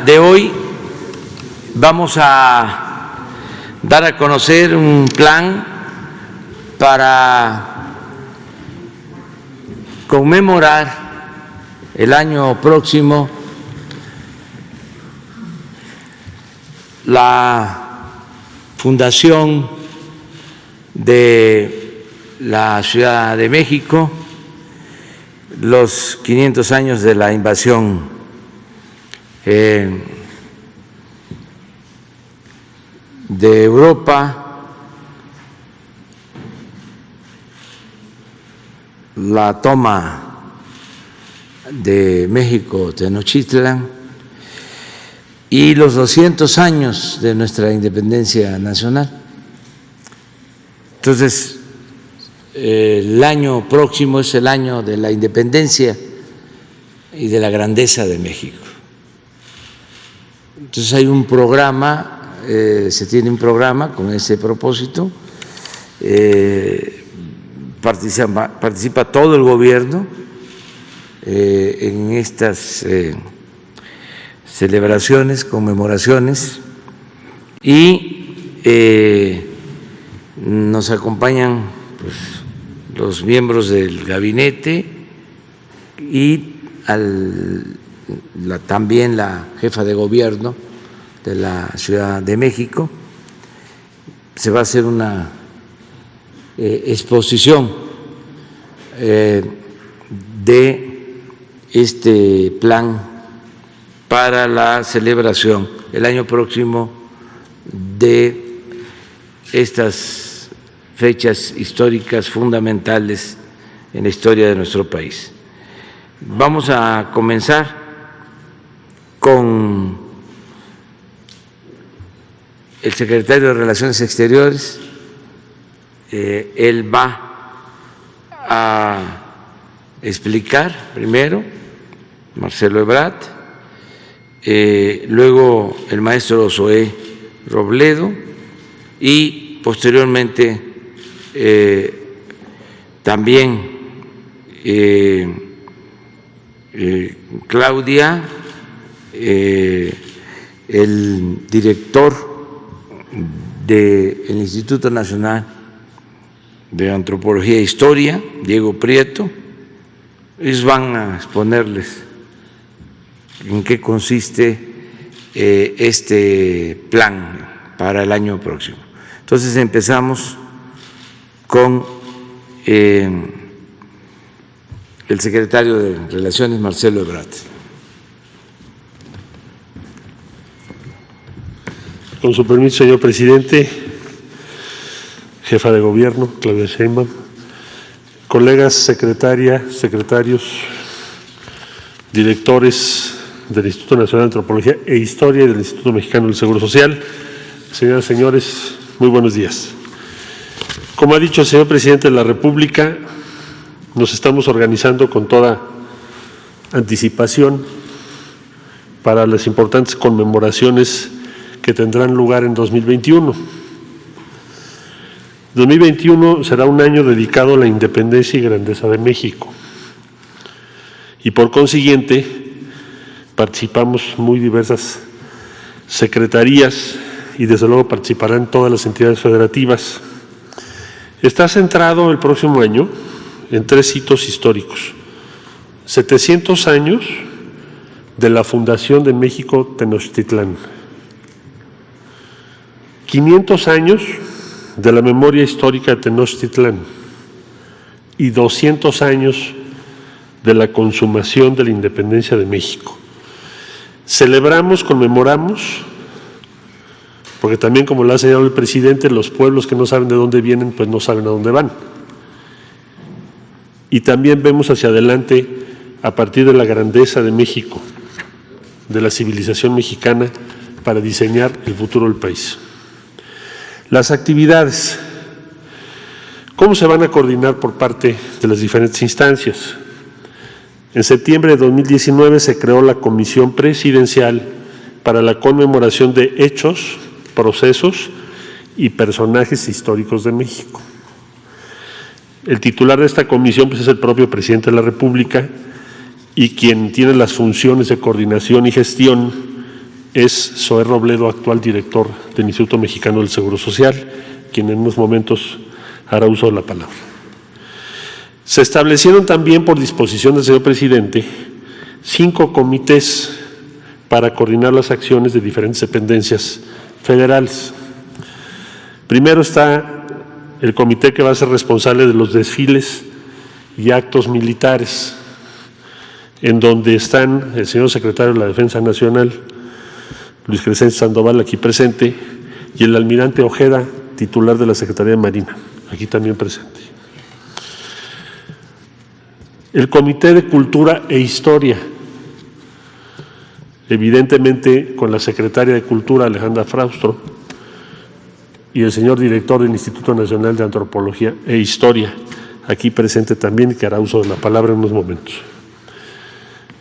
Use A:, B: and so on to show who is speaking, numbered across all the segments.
A: De hoy vamos a dar a conocer un plan para conmemorar el año próximo la fundación de la Ciudad de México, los 500 años de la invasión de Europa, la toma de México Tenochtitlan y los 200 años de nuestra independencia nacional. Entonces, el año próximo es el año de la independencia y de la grandeza de México. Entonces hay un programa, se tiene un programa con ese propósito, participa todo el gobierno en estas celebraciones, conmemoraciones, y nos acompañan pues, los miembros del gabinete y también la jefa de gobierno de la Ciudad de México. Se va a hacer una exposición de este plan para la celebración el año próximo de estas fechas históricas fundamentales en la historia de nuestro país. Vamos a comenzar con el secretario de Relaciones Exteriores. Él va a explicar primero, Marcelo Ebrard, luego el maestro Zoé Robledo y posteriormente también Claudia, el director del Instituto Nacional de Antropología e Historia, Diego Prieto. Ellos van a exponerles en qué consiste este plan para el año próximo. Entonces empezamos con el secretario de Relaciones, Marcelo Ebrard.
B: Con su permiso, señor presidente, jefa de gobierno, Claudia Sheinbaum, colegas, secretarios, directores del Instituto Nacional de Antropología e Historia y del Instituto Mexicano del Seguro Social, señoras y señores, muy buenos días. Como ha dicho el señor presidente de la República, nos estamos organizando con toda anticipación para las importantes conmemoraciones que tendrán lugar en 2021. 2021 será un año dedicado a la independencia y grandeza de México y por consiguiente participamos muy diversas secretarías y desde luego participarán todas las entidades federativas. Está centrado el próximo año en 3 hitos históricos: 700 años de la fundación de México Tenochtitlán, 500 años de la memoria histórica de Tenochtitlán y 200 años de la consumación de la independencia de México. Celebramos, conmemoramos, porque también, como lo ha señalado el presidente, los pueblos que no saben de dónde vienen, pues no saben a dónde van. Y también vemos hacia adelante a partir de la grandeza de México, de la civilización mexicana, para diseñar el futuro del país. Las actividades, ¿cómo se van a coordinar por parte de las diferentes instancias? En septiembre de 2019 se creó la Comisión Presidencial para la conmemoración de hechos, procesos y personajes históricos de México. El titular de esta comisión pues, es el propio presidente de la República y quien tiene las funciones de coordinación y gestión es Zoé Robledo, actual director del Instituto Mexicano del Seguro Social, quien en unos momentos hará uso de la palabra. Se establecieron también, por disposición del señor presidente, 5 comités para coordinar las acciones de diferentes dependencias federales. Primero está el comité que va a ser responsable de los desfiles y actos militares, en donde están el señor secretario de la Defensa Nacional, Luis Crescencio Sandoval, aquí presente, y el almirante Ojeda, titular de la Secretaría de Marina, aquí también presente. El Comité de Cultura e Historia, evidentemente con la secretaria de Cultura, Alejandra Fraustro, y el señor director del Instituto Nacional de Antropología e Historia, aquí presente también, que hará uso de la palabra en unos momentos.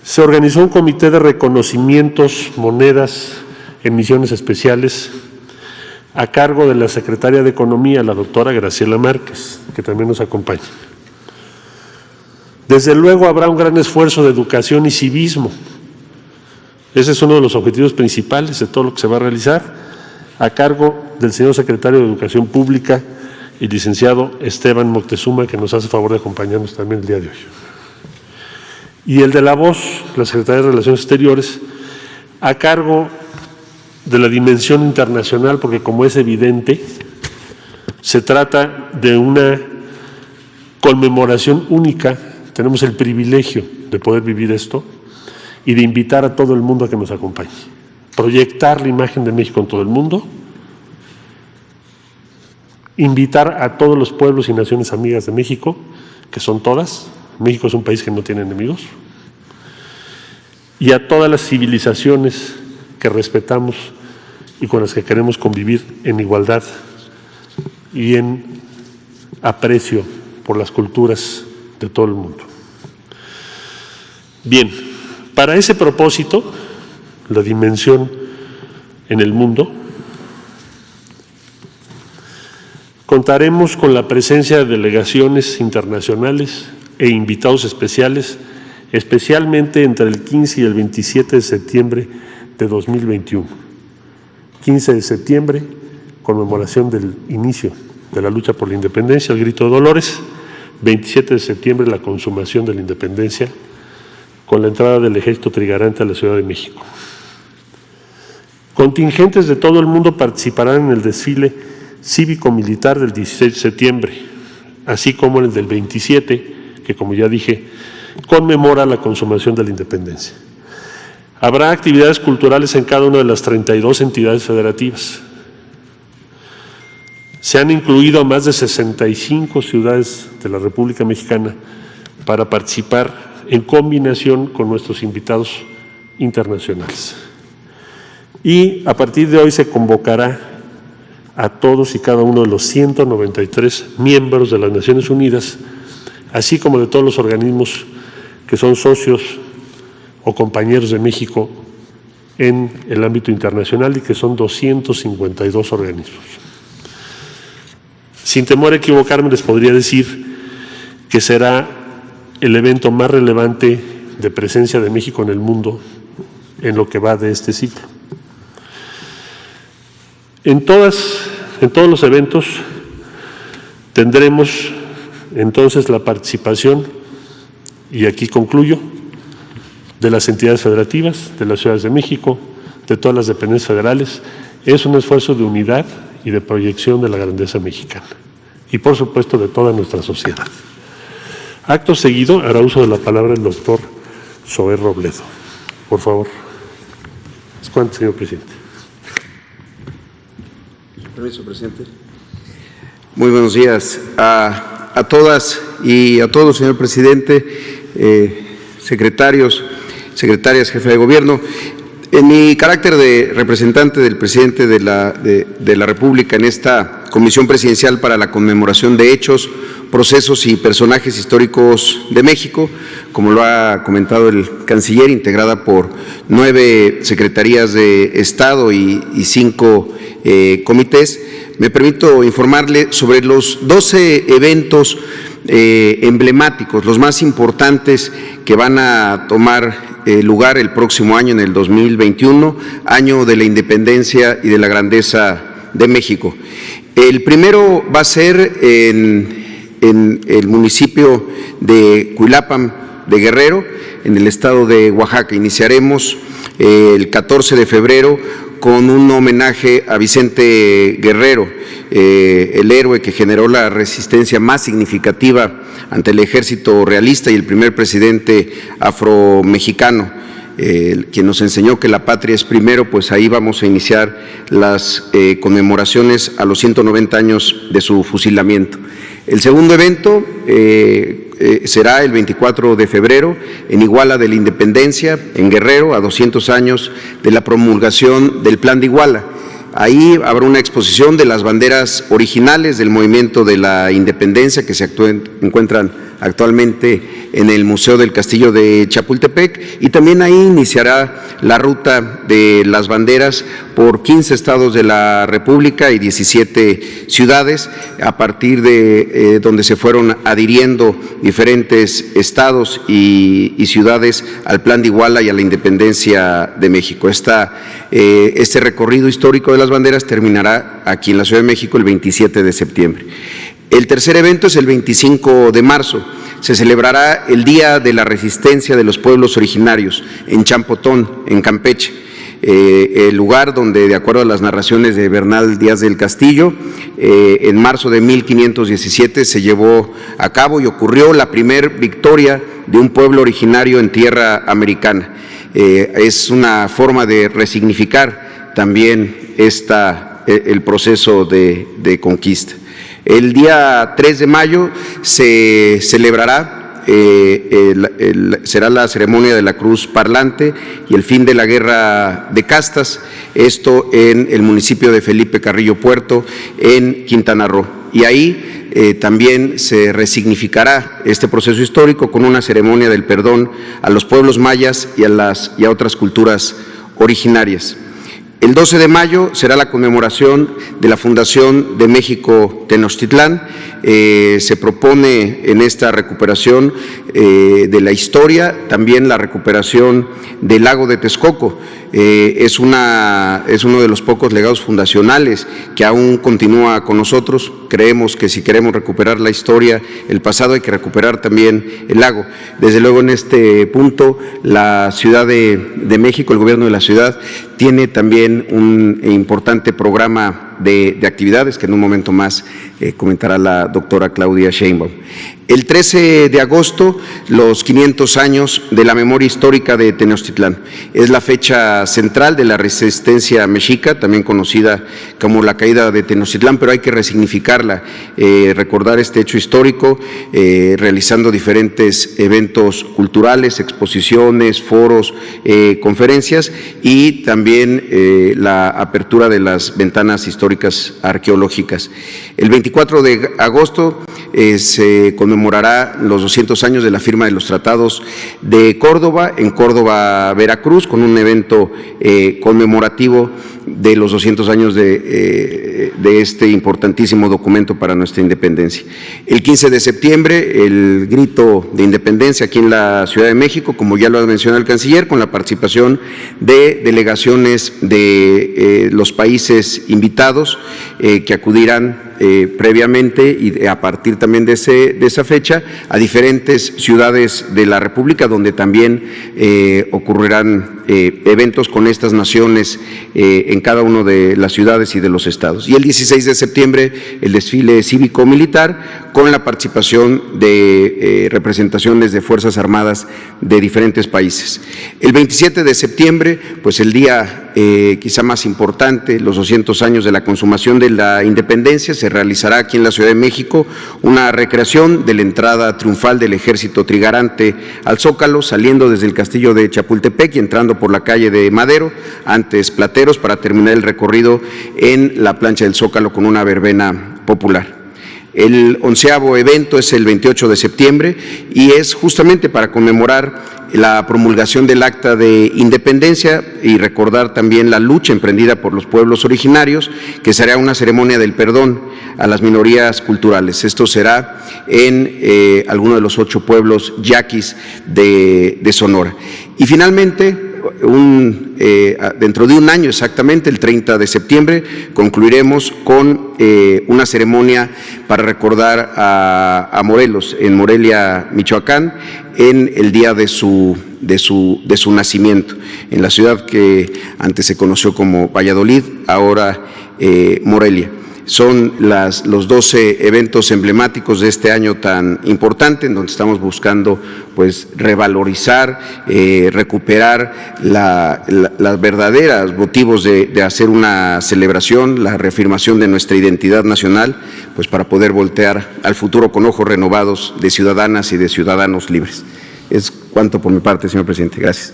B: Se organizó un comité de reconocimientos, monedas, en misiones especiales, a cargo de la secretaria de Economía, la doctora Graciela Márquez, que también nos acompaña. Desde luego habrá un gran esfuerzo de educación y civismo. Ese es uno de los objetivos principales de todo lo que se va a realizar, a cargo del señor secretario de Educación Pública, el licenciado Esteban Moctezuma, que nos hace favor de acompañarnos también el día de hoy. Y el de la voz, la Secretaría de Relaciones Exteriores, a cargo de la dimensión internacional, porque como es evidente, se trata de una conmemoración única. Tenemos el privilegio de poder vivir esto y de invitar a todo el mundo a que nos acompañe. Proyectar la imagen de México en todo el mundo, invitar a todos los pueblos y naciones amigas de México, que son todas. México es un país que no tiene enemigos, y a todas las civilizaciones que respetamos y con las que queremos convivir en igualdad y en aprecio por las culturas de todo el mundo. Bien, para ese propósito, la dimensión en el mundo, contaremos con la presencia de delegaciones internacionales e invitados especiales, especialmente entre el 15 y el 27 de septiembre de 2021. 15 de septiembre, conmemoración del inicio de la lucha por la independencia, el Grito de Dolores. 27 de septiembre, la consumación de la independencia, con la entrada del Ejército Trigarante a la Ciudad de México. Contingentes de todo el mundo participarán en el desfile cívico-militar del 16 de septiembre, así como en el del 27, que como ya dije, conmemora la consumación de la independencia. Habrá actividades culturales en cada una de las 32 entidades federativas. Se han incluido a más de 65 ciudades de la República Mexicana para participar en combinación con nuestros invitados internacionales. Y a partir de hoy se convocará a todos y cada uno de los 193 miembros de las Naciones Unidas, así como de todos los organismos que son socios o compañeros de México en el ámbito internacional y que son 252 organismos. Sin temor a equivocarme, les podría decir que será el evento más relevante de presencia de México en el mundo en lo que va de este ciclo. En todos los eventos tendremos entonces la participación, y aquí concluyo, de las entidades federativas, de las ciudades de México, de todas las dependencias federales. Es un esfuerzo de unidad y de proyección de la grandeza mexicana y por supuesto de toda nuestra sociedad. Acto seguido hará uso de la palabra el doctor Zoé Robledo. Por favor. ¿Es cuánto, señor presidente?
C: Permiso, presidente. Muy buenos días a todas y a todos, señor presidente, secretarios, secretarias, jefe de gobierno. En mi carácter de representante del presidente de la República en esta Comisión Presidencial para la Conmemoración de Hechos, Procesos y Personajes Históricos de México, como lo ha comentado el canciller, integrada por 9 secretarías de Estado y 5 comités, me permito informarle sobre los 12 eventos emblemáticos, los más importantes que van a tomar lugar el próximo año, en el 2021, año de la independencia y de la grandeza de México. El primero va a ser en el municipio de Cuilapam de Guerrero, en el estado de Oaxaca. Iniciaremos el 14 de febrero con un homenaje a Vicente Guerrero, el héroe que generó la resistencia más significativa ante el ejército realista y el primer presidente afromexicano, quien nos enseñó que la patria es primero. Pues ahí vamos a iniciar las conmemoraciones a los 190 años de su fusilamiento. El segundo evento será el 24 de febrero en Iguala de la Independencia, en Guerrero, a 200 años de la promulgación del Plan de Iguala. Ahí habrá una exposición de las banderas originales del movimiento de la independencia que se encuentran actualmente en el Museo del Castillo de Chapultepec, y también ahí iniciará la ruta de las banderas por 15 estados de la República y 17 ciudades, a partir de donde se fueron adhiriendo diferentes estados y ciudades al Plan de Iguala y a la independencia de México. Este recorrido histórico de las banderas terminará aquí en la Ciudad de México el 27 de septiembre. El tercer evento es el 25 de marzo. Se celebrará el Día de la Resistencia de los Pueblos Originarios en Champotón, en Campeche, el lugar donde, de acuerdo a las narraciones de Bernal Díaz del Castillo, en marzo de 1517 se llevó a cabo y ocurrió la primer victoria de un pueblo originario en tierra americana. Es una forma de resignificar también el proceso de conquista. El día 3 de mayo se celebrará, será la ceremonia de la Cruz Parlante y el fin de la Guerra de Castas, esto en el municipio de Felipe Carrillo Puerto, en Quintana Roo. Y ahí también se resignificará este proceso histórico con una ceremonia del perdón a los pueblos mayas y a otras culturas originarias. El 12 de mayo será la conmemoración de la fundación de México Tenochtitlán. Se propone en esta recuperación de la historia también la recuperación del lago de Texcoco. Es uno de los pocos legados fundacionales que aún continúa con nosotros. Creemos que si queremos recuperar la historia, el pasado, hay que recuperar también el lago. Desde luego, en este punto, la Ciudad de México, el gobierno de la ciudad, tiene también un importante programa de actividades que en un momento más comentará la doctora Claudia Sheinbaum. El 13 de agosto, los 500 años de la memoria histórica de Tenochtitlán. Es la fecha central de la resistencia mexica, también conocida como la caída de Tenochtitlán, pero hay que resignificarla, recordar este hecho histórico, realizando diferentes eventos culturales, exposiciones, foros, conferencias, y también la apertura de las ventanas históricas arqueológicas. El 24 de agosto se conmemorará los 200 años de la firma de los tratados de Córdoba, en Córdoba, Veracruz, con un evento conmemorativo de los 200 años de este importantísimo documento para nuestra independencia. El 15 de septiembre, el grito de independencia aquí en la Ciudad de México, como ya lo ha mencionado el canciller, con la participación de delegaciones de los países invitados que acudirán previamente y a partir también de esa fecha a diferentes ciudades de la República, donde también ocurrirán eventos con estas naciones en cada una de las ciudades y de los estados. Y el 16 de septiembre, el desfile cívico-militar con la participación de representaciones de Fuerzas Armadas de diferentes países. El 27 de septiembre, pues el día quizá más importante, los 200 años de la consumación de la independencia, se realizará aquí en la Ciudad de México una recreación de la entrada triunfal del Ejército Trigarante al Zócalo, saliendo desde el Castillo de Chapultepec y entrando por la calle de Madero, antes Plateros, para terminar el recorrido en la plancha del Zócalo con una verbena popular. El 11º evento es el 28 de septiembre y es justamente para conmemorar la promulgación del Acta de Independencia y recordar también la lucha emprendida por los pueblos originarios, que será una ceremonia del perdón a las minorías culturales. Esto será en alguno de los 8 pueblos yaquis de Sonora. Y finalmente, dentro de un año exactamente, el 30 de septiembre, concluiremos con una ceremonia para recordar a Morelos, en Morelia, Michoacán, en el día de su nacimiento, en la ciudad que antes se conoció como Valladolid, ahora Morelia. Son los 12 eventos emblemáticos de este año tan importante, en donde estamos buscando pues revalorizar, recuperar los verdaderos motivos de hacer una celebración, la reafirmación de nuestra identidad nacional, pues para poder voltear al futuro con ojos renovados de ciudadanas y de ciudadanos libres. Es cuanto por mi parte, señor presidente. Gracias.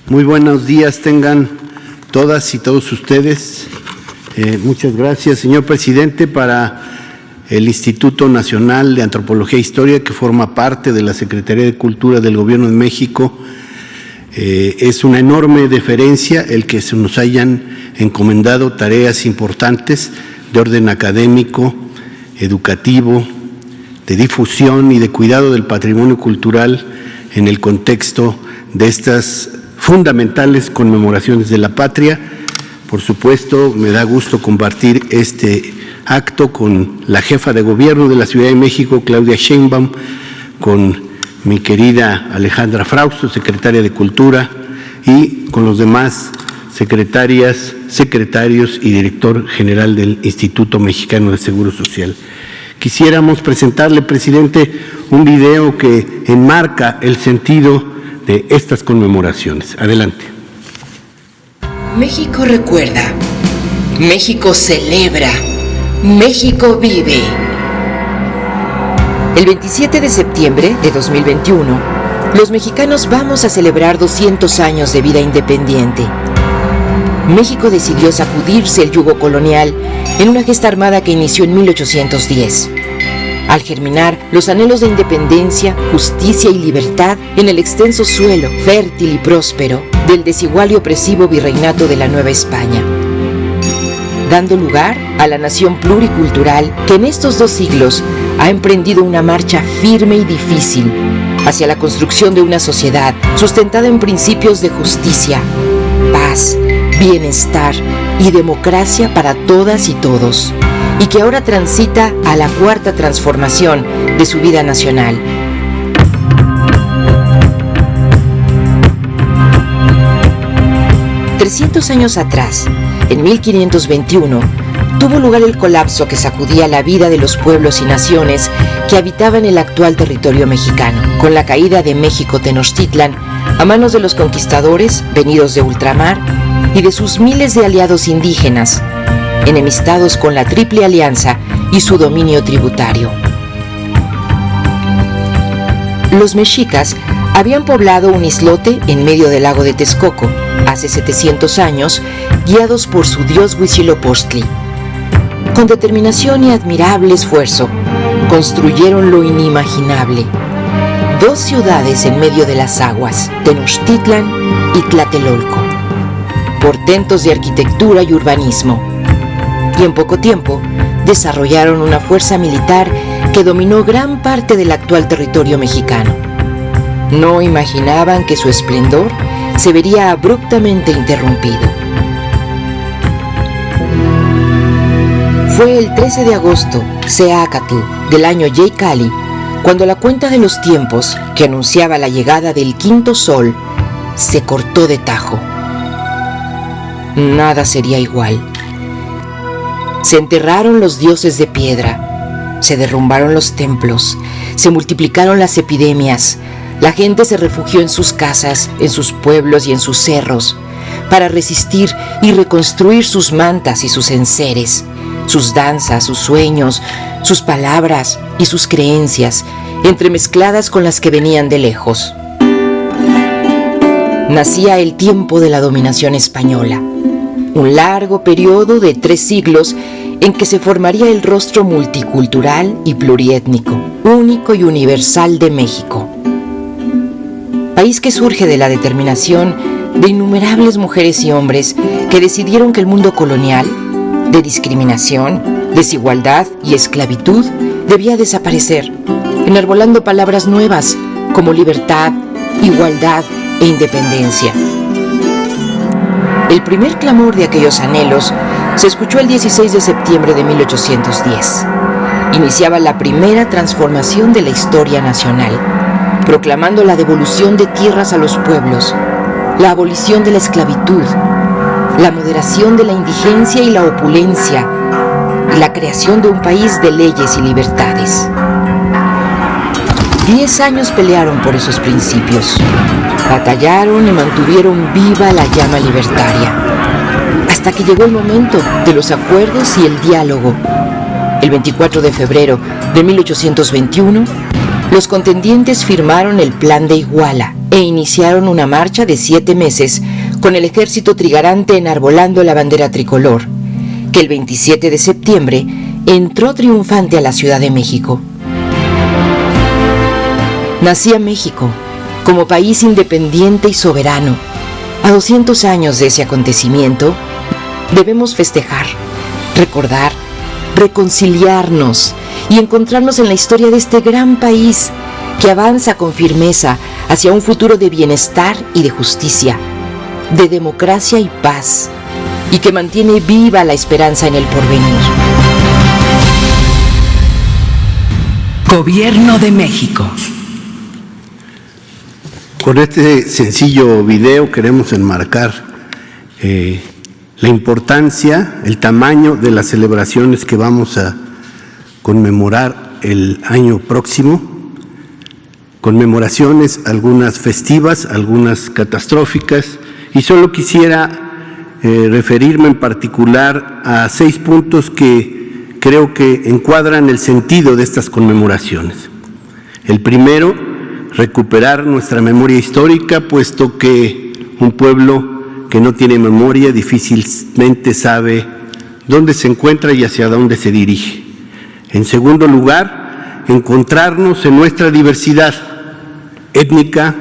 D: Muy buenos días tengan todas y todos ustedes. Muchas gracias, señor presidente. Para el Instituto Nacional de Antropología e Historia, que forma parte de la Secretaría de Cultura del Gobierno de México, es una enorme deferencia el que se nos hayan encomendado tareas importantes de orden académico, educativo, de difusión y de cuidado del patrimonio cultural en el contexto de estas fundamentales conmemoraciones de la patria. Por supuesto, me da gusto compartir este acto con la jefa de gobierno de la Ciudad de México, Claudia Sheinbaum, con mi querida Alejandra Frausto, secretaria de Cultura, y con los demás secretarias, secretarios y director general del Instituto Mexicano de Seguro Social. Quisiéramos presentarle, presidente, un video que enmarca el sentido de estas conmemoraciones. Adelante.
E: México recuerda, México celebra, México vive. El 27 de septiembre de 2021, los mexicanos vamos a celebrar 200 años de vida independiente. México decidió sacudirse el yugo colonial en una gesta armada que inició en 1810. Al germinar los anhelos de independencia, justicia y libertad en el extenso suelo, fértil y próspero, del desigual y opresivo virreinato de la Nueva España, dando lugar a la nación pluricultural que en estos 2 siglos ha emprendido una marcha firme y difícil hacia la construcción de una sociedad sustentada en principios de justicia, paz, bienestar y democracia para todas y todos, y que ahora transita a la 4ª transformación de su vida nacional. $300 años atrás, en 1521, tuvo lugar el colapso que sacudía la vida de los pueblos y naciones que habitaban el actual territorio mexicano, con la caída de México Tenochtitlan a manos de los conquistadores venidos de ultramar y de sus miles de aliados indígenas, enemistados con la Triple Alianza y su dominio tributario. Los mexicas habían poblado un islote en medio del lago de Texcoco hace 700 años, guiados por su dios Huitzilopochtli. Con determinación y admirable esfuerzo, construyeron lo inimaginable: 2 ciudades en medio de las aguas, Tenochtitlan y Tlatelolco, portentos de arquitectura y urbanismo. Y en poco tiempo desarrollaron una fuerza militar que dominó gran parte del actual territorio mexicano. No imaginaban que su esplendor se vería abruptamente interrumpido. Fue el 13 de agosto, Seacatl, del año Yeicali, cuando la cuenta de los tiempos, que anunciaba la llegada del 5.º sol, se cortó de tajo. Nada sería igual. Se enterraron los dioses de piedra, se derrumbaron los templos, se multiplicaron las epidemias, la gente se refugió en sus casas, en sus pueblos y en sus cerros, para resistir y reconstruir sus mantas y sus enseres, sus danzas, sus sueños, sus palabras y sus creencias, entremezcladas con las que venían de lejos. Nacía el tiempo de la dominación española, un largo periodo de 3 siglos en que se formaría el rostro multicultural y pluriétnico, único y universal de México. País que surge de la determinación de innumerables mujeres y hombres que decidieron que el mundo colonial, de discriminación, desigualdad y esclavitud, debía desaparecer, enarbolando palabras nuevas como libertad, igualdad e independencia. El primer clamor de aquellos anhelos se escuchó el 16 de septiembre de 1810. Iniciaba la primera transformación de la historia nacional, proclamando la devolución de tierras a los pueblos, la abolición de la esclavitud, la moderación de la indigencia y la opulencia, y la creación de un país de leyes y libertades. 10 años pelearon por esos principios. Batallaron y mantuvieron viva la llama libertaria, hasta que llegó el momento de los acuerdos y el diálogo. El 24 de febrero de 1821, los contendientes firmaron el Plan de Iguala e iniciaron una marcha de 7 meses con el ejército trigarante enarbolando la bandera tricolor, que el 27 de septiembre entró triunfante a la Ciudad de México. Nacía México como país independiente y soberano. A 200 años de ese acontecimiento, debemos festejar, recordar, reconciliarnos y encontrarnos en la historia de este gran país que avanza con firmeza hacia un futuro de bienestar y de justicia, de democracia y paz, y que mantiene viva la esperanza en el porvenir.
F: Gobierno de México.
D: Con este sencillo video queremos enmarcar la importancia, el tamaño de las celebraciones que vamos a conmemorar el año próximo. Conmemoraciones, algunas festivas, algunas catastróficas, y solo quisiera referirme en particular a 6 puntos que creo que encuadran el sentido de estas conmemoraciones. El primero, recuperar nuestra memoria histórica, puesto que un pueblo que no tiene memoria difícilmente sabe dónde se encuentra y hacia dónde se dirige. En segundo lugar, encontrarnos en nuestra diversidad étnica,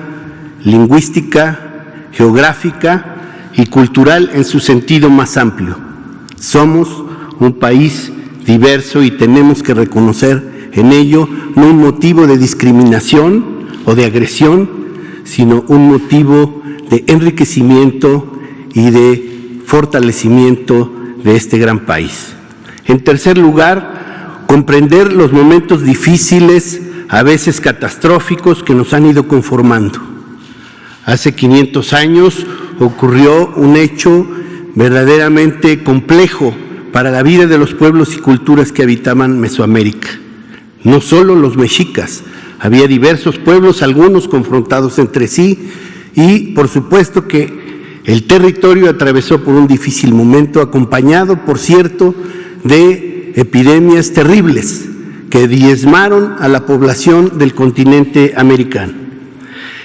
D: lingüística, geográfica y cultural en su sentido más amplio. Somos un país diverso y tenemos que reconocer en ello no un motivo de discriminación o de agresión, sino un motivo de enriquecimiento y de fortalecimiento de este gran país. En tercer lugar, comprender los momentos difíciles, a veces catastróficos, que nos han ido conformando. Hace 500 años ocurrió un hecho verdaderamente complejo para la vida de los pueblos y culturas que habitaban Mesoamérica. No solo los mexicas, había diversos pueblos, algunos confrontados entre sí, y por supuesto que el territorio atravesó por un difícil momento, acompañado, por cierto, de epidemias terribles que diezmaron a la población del continente americano.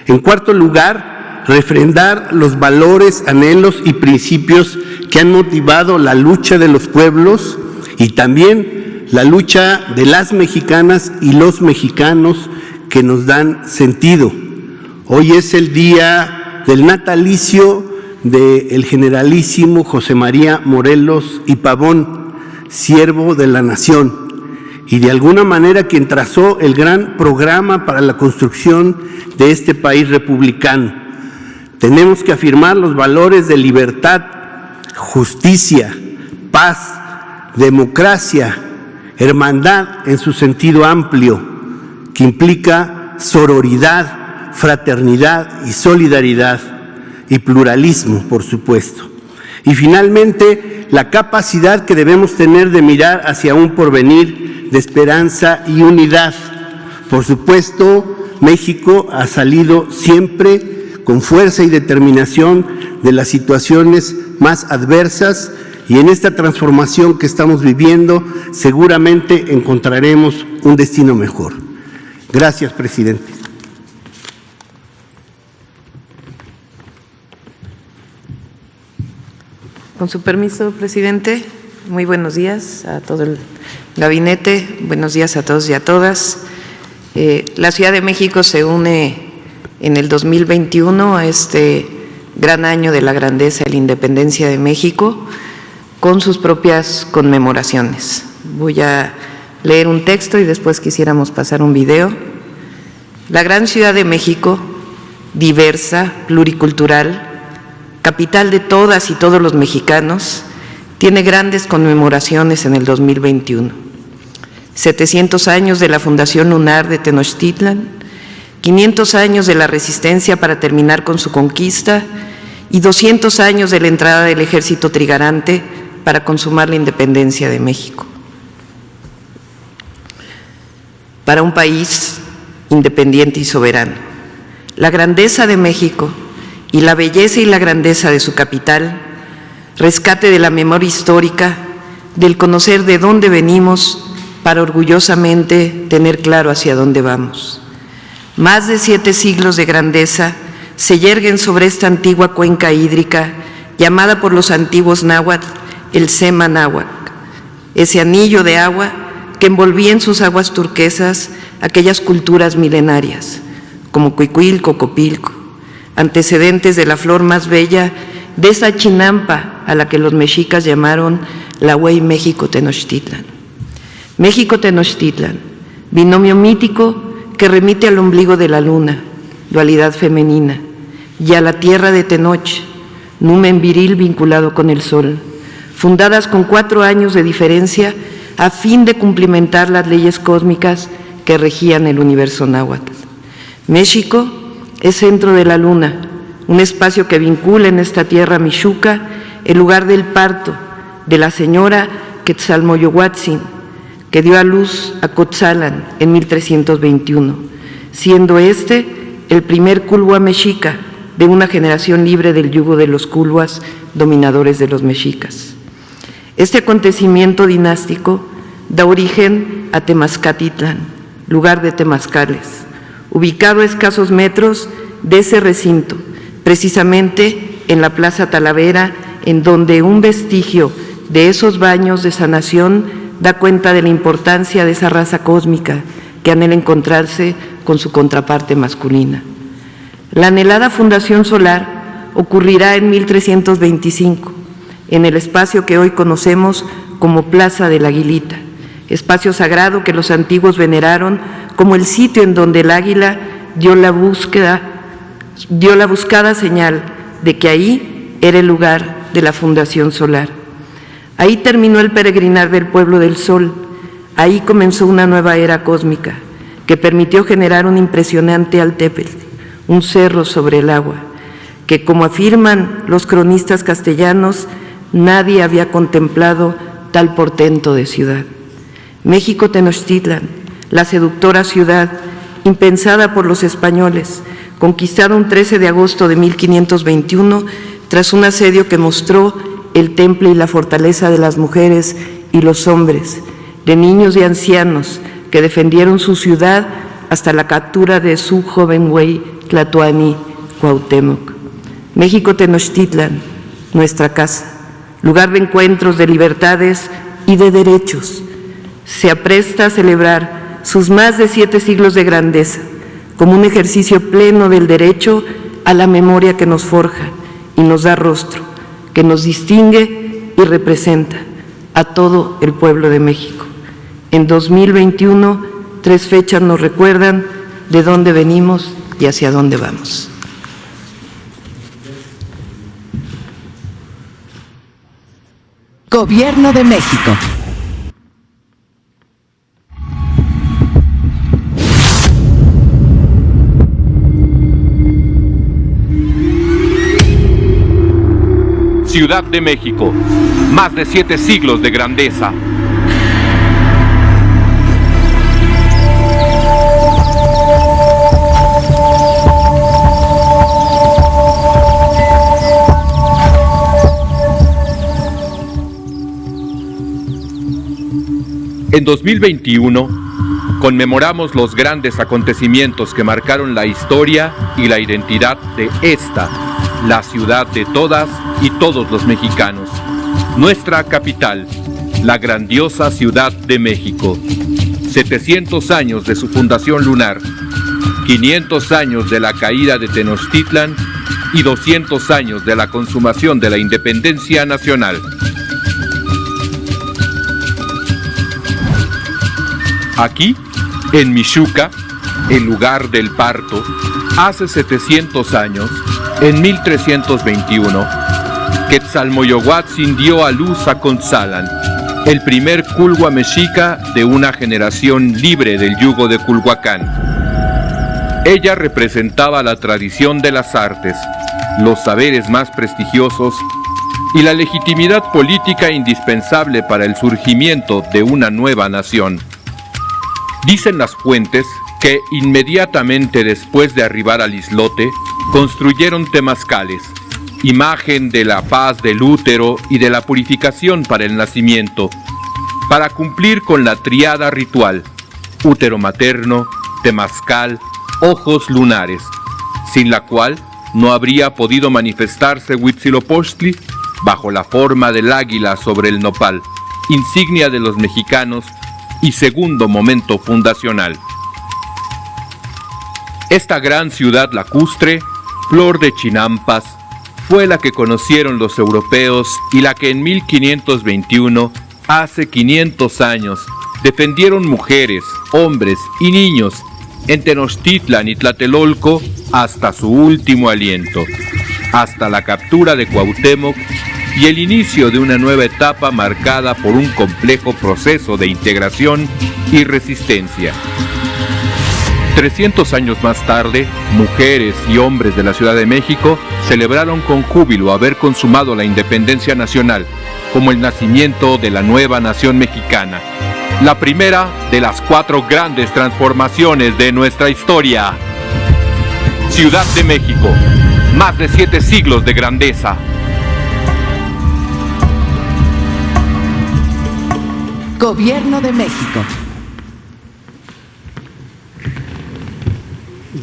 D: En cuarto lugar, refrendar los valores, anhelos y principios que han motivado la lucha de los pueblos y también la lucha de las mexicanas y los mexicanos que nos dan sentido. Hoy es el día del natalicio del generalísimo José María Morelos y Pavón, siervo de la nación, y de alguna manera quien trazó el gran programa para la construcción de este país republicano. Tenemos que afirmar los valores de libertad, justicia, paz, democracia, hermandad en su sentido amplio, que implica sororidad, fraternidad y solidaridad, y pluralismo, por supuesto. Y finalmente, la capacidad que debemos tener de mirar hacia un porvenir de esperanza y unidad. Por supuesto, México ha salido siempre con fuerza y determinación de las situaciones más adversas y en esta transformación que estamos viviendo seguramente encontraremos un destino mejor. Gracias, presidente.
F: Con su permiso, presidente, muy buenos días a todo el gabinete, buenos días a todos y a todas. La Ciudad de México se une en el 2021 a este gran año de la grandeza y la independencia de México con sus propias conmemoraciones. Voy a leer un texto y después quisiéramos pasar un video. La gran Ciudad de México, diversa, pluricultural, capital de todas y todos los mexicanos, tiene grandes conmemoraciones en el 2021. 700 años de la Fundación Lunar de Tenochtitlan, 500 años de la resistencia para terminar con su conquista y 200 años de la entrada del ejército trigarante para consumar la independencia de México. Para un país independiente y soberano, la grandeza de México y la belleza y la grandeza de su capital, rescate de la memoria histórica, del conocer de dónde venimos para orgullosamente tener claro hacia dónde vamos. Más de 7 siglos de grandeza se yerguen sobre esta antigua cuenca hídrica llamada por los antiguos náhuatl el Sema Náhuatl, ese anillo de agua que envolvía en sus aguas turquesas aquellas culturas milenarias, como Cuicuilco, Copilco, antecedentes de la flor más bella de esa chinampa a la que los mexicas llamaron la Huey México Tenochtitlan. México Tenochtitlan, binomio mítico que remite al ombligo de la luna, dualidad femenina, y a la tierra de Tenoch, numen viril vinculado con el sol, fundadas con 4 años de diferencia a fin de cumplimentar las leyes cósmicas que regían el universo náhuatl. México es centro de la luna, un espacio que vincula en esta tierra mixuca el lugar del parto de la señora Quetzalmoyohuatzin, que dio a luz a Cotzalan en 1321, siendo este el primer culhua mexica de una generación libre del yugo de los culhuas dominadores de los mexicas. Este acontecimiento dinástico da origen a Temazcatitlán, lugar de temazcales, ubicado a escasos metros de ese recinto, precisamente en la Plaza Talavera, en donde un vestigio de esos baños de sanación da cuenta de la importancia de esa raza cósmica que anhela encontrarse con su contraparte masculina. La anhelada fundación solar ocurrirá en 1325, en el espacio que hoy conocemos como Plaza de la Aguilita, espacio sagrado que los antiguos veneraron como el sitio en donde el águila dio la buscada señal de que ahí era el lugar de la fundación solar. Ahí terminó el peregrinar del pueblo del sol, ahí comenzó una nueva era cósmica que permitió generar un impresionante Altepetl, un cerro sobre el agua, que como afirman los cronistas castellanos, nadie había contemplado tal portento de ciudad. México Tenochtitlan, la seductora ciudad, impensada por los españoles, conquistada un 13 de agosto de 1521, tras un asedio que mostró el temple y la fortaleza de las mujeres y los hombres, de niños y ancianos que defendieron su ciudad hasta la captura de su joven güey Tlatoani Cuauhtémoc. México Tenochtitlan, nuestra casa, lugar de encuentros, de libertades y de derechos, se apresta a celebrar sus más de 7 siglos de grandeza como un ejercicio pleno del derecho a la memoria que nos forja y nos da rostro, que nos distingue y representa a todo el pueblo de México. En 2021, 3 fechas nos recuerdan de dónde venimos y hacia dónde vamos.
G: Gobierno de México.
H: Ciudad de México, más de 7 siglos de grandeza. En 2021 conmemoramos los grandes acontecimientos que marcaron la historia y la identidad de esta, la ciudad de todas y todos los mexicanos, nuestra capital, la grandiosa Ciudad de México. 700 años de su fundación lunar, 500 años de la caída de Tenochtitlan y 200 años de la consumación de la independencia nacional. Aquí, en Mixuca, el lugar del parto, hace 700 años, en 1321, Quetzalmoyohuatzin dio a luz a Contzalan, el primer culhua mexica de una generación libre del yugo de Culhuacán. Ella representaba la tradición de las artes, los saberes más prestigiosos y la legitimidad política indispensable para el surgimiento de una nueva nación. Dicen las fuentes que inmediatamente después de arribar al islote, construyeron temazcales, imagen de la paz del útero y de la purificación para el nacimiento, para cumplir con la tríada ritual, útero materno, temazcal, ojos lunares, sin la cual no habría podido manifestarse Huitzilopochtli bajo la forma del águila sobre el nopal, insignia de los mexicanos y segundo momento fundacional. Esta gran ciudad lacustre, flor de chinampas, fue la que conocieron los europeos y la que en 1521, hace 500 años, defendieron mujeres, hombres y niños en Tenochtitlan y Tlatelolco hasta su último aliento, hasta la captura de Cuauhtémoc y el inicio de una nueva etapa marcada por un complejo proceso de integración y resistencia. 300 años más tarde, mujeres y hombres de la Ciudad de México celebraron con júbilo haber consumado la independencia nacional, como el nacimiento de la nueva nación mexicana, la primera de las 4 grandes transformaciones de nuestra historia. Ciudad de México, más de 7 siglos de grandeza.
G: Gobierno de México.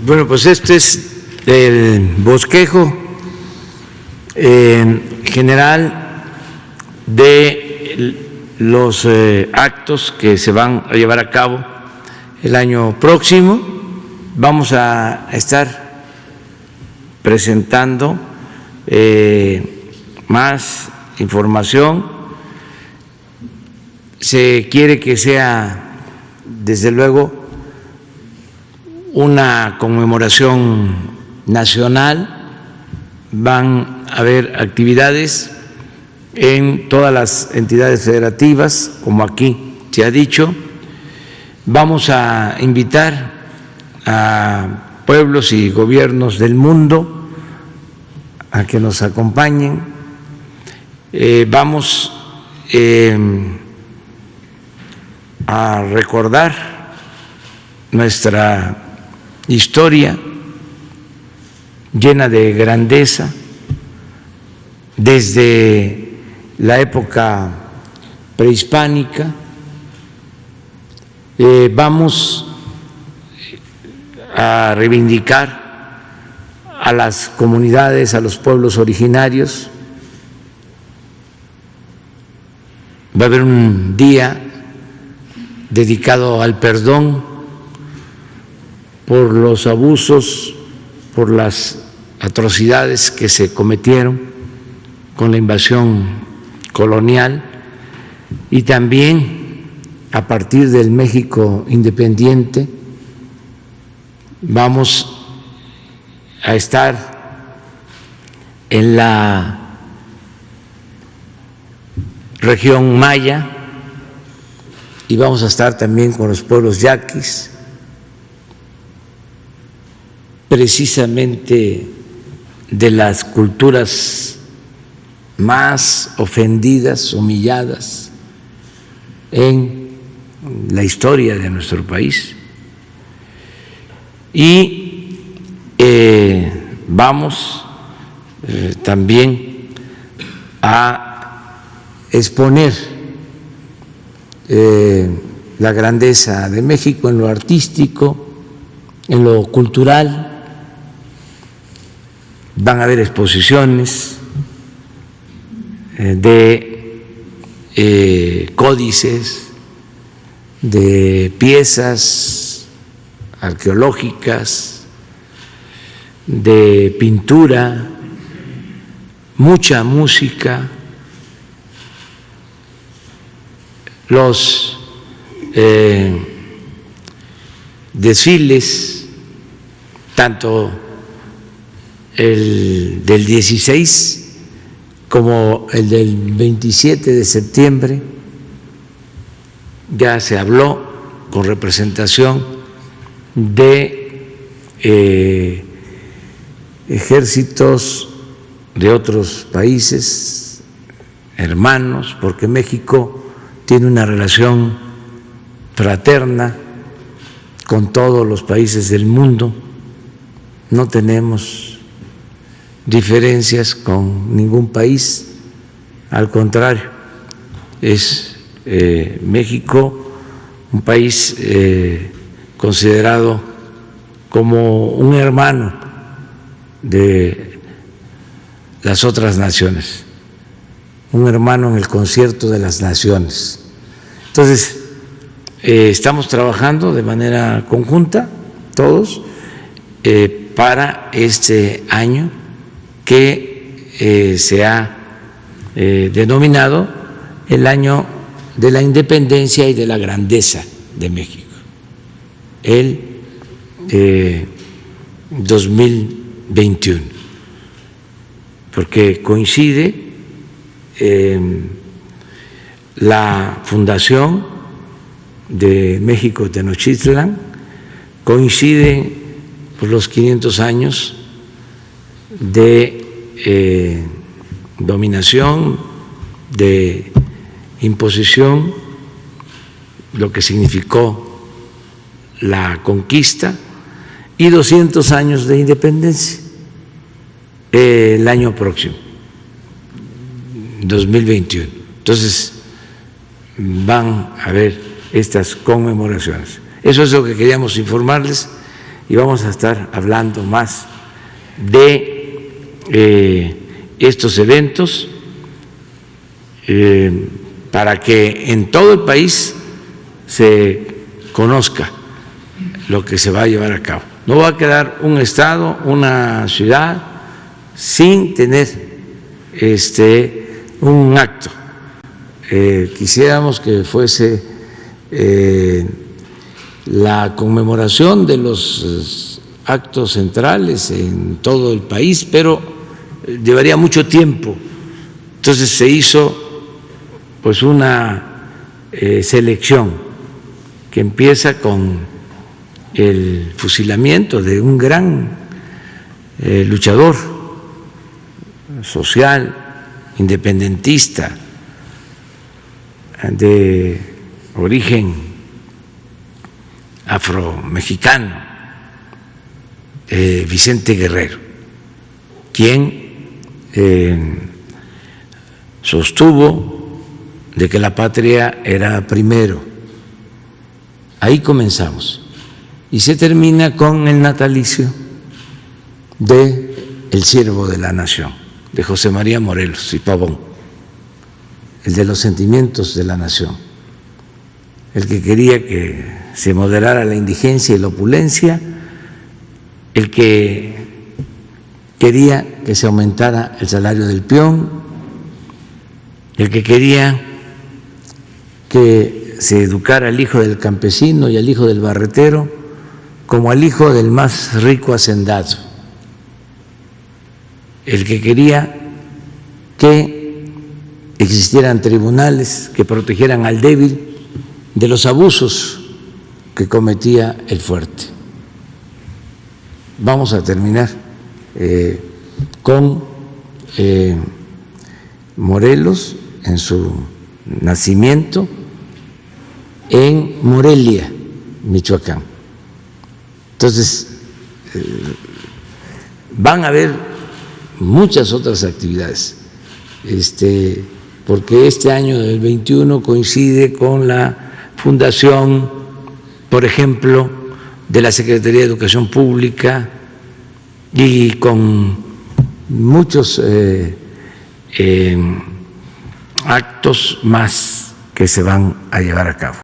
A: Bueno, pues este es el bosquejo general de los actos que se van a llevar a cabo el año próximo. Vamos a estar presentando más información. Se quiere que sea, desde luego, una conmemoración nacional. Van a haber actividades en todas las entidades federativas, como aquí se ha dicho. Vamos a invitar a pueblos y gobiernos del mundo a que nos acompañen. Vamos a recordar nuestra historia llena de grandeza desde la época prehispánica. Vamos a reivindicar a las comunidades, a los pueblos originarios. Va a haber un día dedicado al perdón por los abusos, por las atrocidades que se cometieron con la invasión colonial, y también a partir del México independiente vamos a estar en la región maya y vamos a estar también con los pueblos yaquis, precisamente de las culturas más ofendidas, humilladas en la historia de nuestro país. Y vamos también a exponer la grandeza de México en lo artístico, en lo cultural. Van a haber exposiciones de códices, de piezas arqueológicas, de pintura, mucha música, los desfiles, tanto el del 16 como el del 27 de septiembre. Ya se habló con representación de ejércitos de otros países hermanos, porque México tiene una relación fraterna con todos los países del mundo. No tenemos diferencias con ningún país, al contrario, es México un país considerado como un hermano de las otras naciones, un hermano en el concierto de las naciones. Entonces, estamos trabajando de manera conjunta, todos, para este año que se ha denominado el año de la independencia y de la grandeza de México, el 2021, porque coincide la fundación de México Tenochtitlan, coinciden los 500 años de dominación, de imposición, lo que significó la conquista, y 200 años de independencia el año próximo, 2021. Entonces van a haber estas conmemoraciones. Eso es lo que queríamos informarles, y vamos a estar hablando más de estos eventos para que en todo el país se conozca lo que se va a llevar a cabo. No va a quedar un estado, una ciudad sin tener un acto. Quisiéramos que fuese la conmemoración de los actos centrales en todo el país, pero llevaría mucho tiempo. Entonces se hizo pues una selección que empieza con el fusilamiento de un gran luchador social, independentista, de origen afromexicano, Vicente Guerrero, quien sostuvo de que la patria era primero. Ahí comenzamos. Y se termina con el natalicio de El Siervo de la Nación, de José María Morelos y Pavón, el de los sentimientos de la nación, el que quería que se moderara la indigencia y la opulencia, el que quería que se aumentara el salario del peón, el que quería que se educara al hijo del campesino y al hijo del barretero como al hijo del más rico hacendado, el que quería que existieran tribunales que protegieran al débil de los abusos que cometía el fuerte. Vamos a terminar con Morelos en su nacimiento en Morelia, Michoacán. Entonces, van a haber muchas otras actividades, porque este año del 21 coincide con la fundación, por ejemplo, de la Secretaría de Educación Pública y con muchos actos más que se van a llevar a cabo.